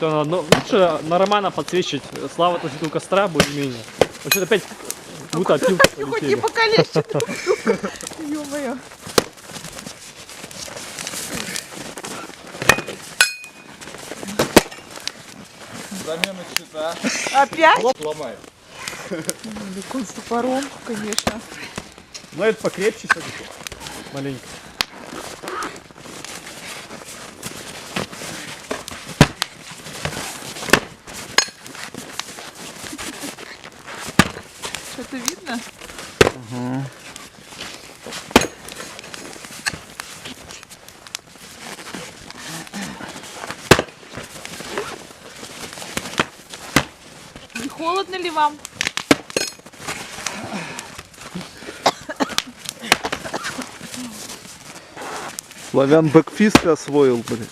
что лучше на Романа подсвечить. Слава тут у костра более-менее. Вообще опять будто опилки Хоть не полетели. покалечит друг друга. Ё-моё. Замена щита. Опять? Ломай. Бекон с топором, конечно. Ну это покрепче все-таки. Маленько. Что-то видно? Угу. Не холодно ли вам? Славян бэкфист освоил, блин.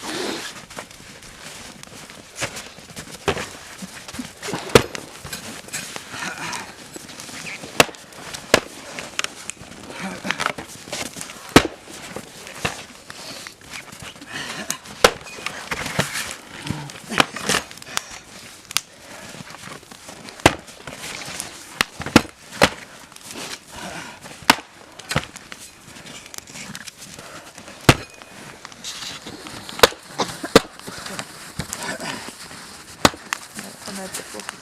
Она это плохо.